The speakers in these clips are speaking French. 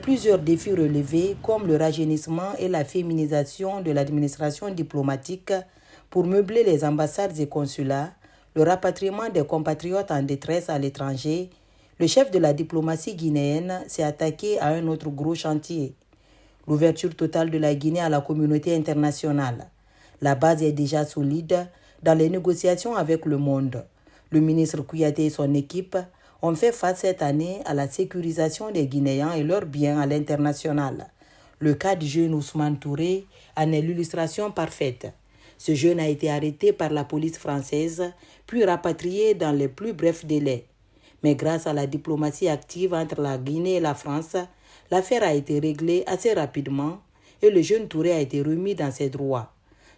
Plusieurs défis relevés comme le rajeunissement et la féminisation de l'administration diplomatique pour meubler les ambassades et consulats, le rapatriement des compatriotes en détresse à l'étranger, le chef de la diplomatie guinéenne s'est attaqué à un autre gros chantier, l'ouverture totale de la Guinée à la communauté internationale. La base est déjà solide dans les négociations avec le monde. Le ministre Kouyaté et son équipe ont fait face cette année à la sécurisation des Guinéens et leurs biens à l'international. Le cas du jeune Ousmane Touré en est l'illustration parfaite. Ce jeune a été arrêté par la police française, puis rapatrié dans les plus brefs délais. Mais grâce à la diplomatie active entre la Guinée et la France, l'affaire a été réglée assez rapidement et le jeune Touré a été remis dans ses droits.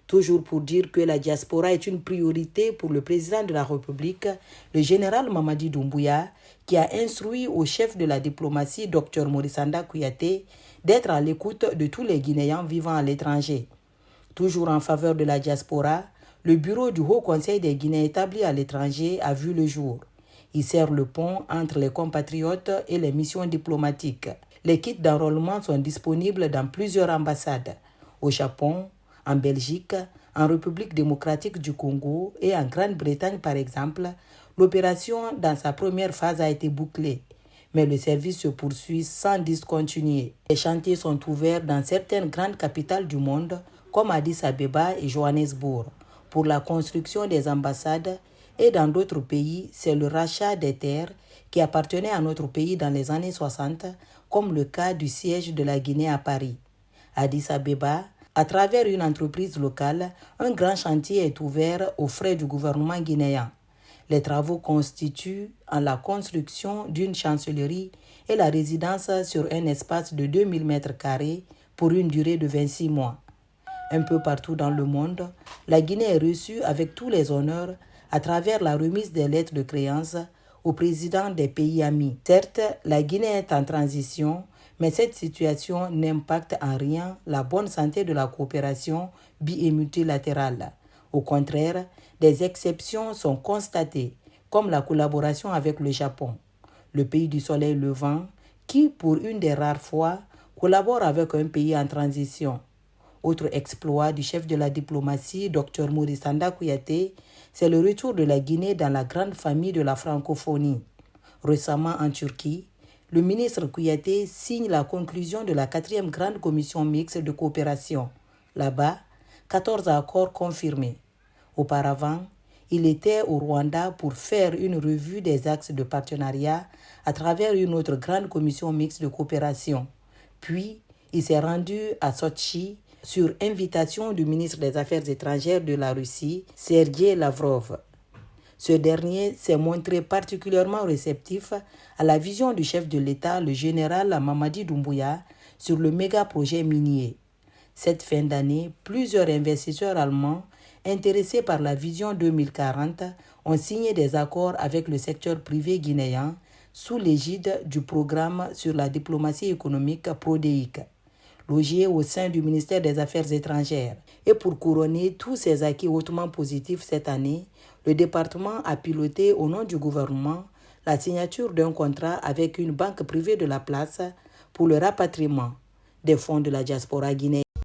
Toujours pour dire que la diaspora est une priorité pour le président de la République, le général Mamadi Doumbouya, qui a instruit au chef de la diplomatie, Dr Maurice Sanda Kouyaté, d'être à l'écoute de tous les Guinéens vivant à l'étranger. Toujours en faveur de la diaspora, le bureau du Haut Conseil des Guinéens établi à l'étranger a vu le jour. Il sert le pont entre les compatriotes et les missions diplomatiques. Les kits d'enrôlement sont disponibles dans plusieurs ambassades, au Japon, en Belgique, en République démocratique du Congo et en Grande-Bretagne par exemple. L'opération dans sa première phase a été bouclée, mais le service se poursuit sans discontinuer. Les chantiers sont ouverts dans certaines grandes capitales du monde comme Addis Abeba et Johannesburg pour la construction des ambassades et dans d'autres pays, c'est le rachat des terres qui appartenaient à notre pays dans les années 60, comme le cas du siège de la Guinée à Paris. Addis Abeba, à travers une entreprise locale, un grand chantier est ouvert aux frais du gouvernement guinéen. Les travaux constituent en la construction d'une chancellerie et la résidence sur un espace de 2000 m² pour une durée de 26 mois. Un peu partout dans le monde, la Guinée est reçue avec tous les honneurs à travers la remise des lettres de créance aux présidents des pays amis. Certes, la Guinée est en transition, mais cette situation n'impacte en rien la bonne santé de la coopération bi- et multilatérale. Au contraire, des exceptions sont constatées, comme la collaboration avec le Japon, le pays du soleil levant, qui, pour une des rares fois, collabore avec un pays en transition. Autre exploit du chef de la diplomatie, Dr Maurice Sanda Kouyaté, c'est le retour de la Guinée dans la grande famille de la francophonie. Récemment en Turquie, le ministre Kouyaté signe la conclusion de la 4e grande commission mixte de coopération. Là-bas, 14 accords confirmés. Auparavant, il était au Rwanda pour faire une revue des axes de partenariat à travers une autre grande commission mixte de coopération. Puis, il s'est rendu à Sotchi sur invitation du ministre des Affaires étrangères de la Russie, Sergei Lavrov. Ce dernier s'est montré particulièrement réceptif à la vision du chef de l'État, le général Mamadi Doumbouya, sur le méga-projet minier. Cette fin d'année, plusieurs investisseurs allemands intéressés par la vision 2040 ont signé des accords avec le secteur privé guinéen sous l'égide du programme sur la diplomatie économique PRODEIC, logé au sein du ministère des Affaires étrangères. Et pour couronner tous ces acquis hautement positifs cette année, le département a piloté au nom du gouvernement la signature d'un contrat avec une banque privée de la place pour le rapatriement des fonds de la diaspora guinéenne.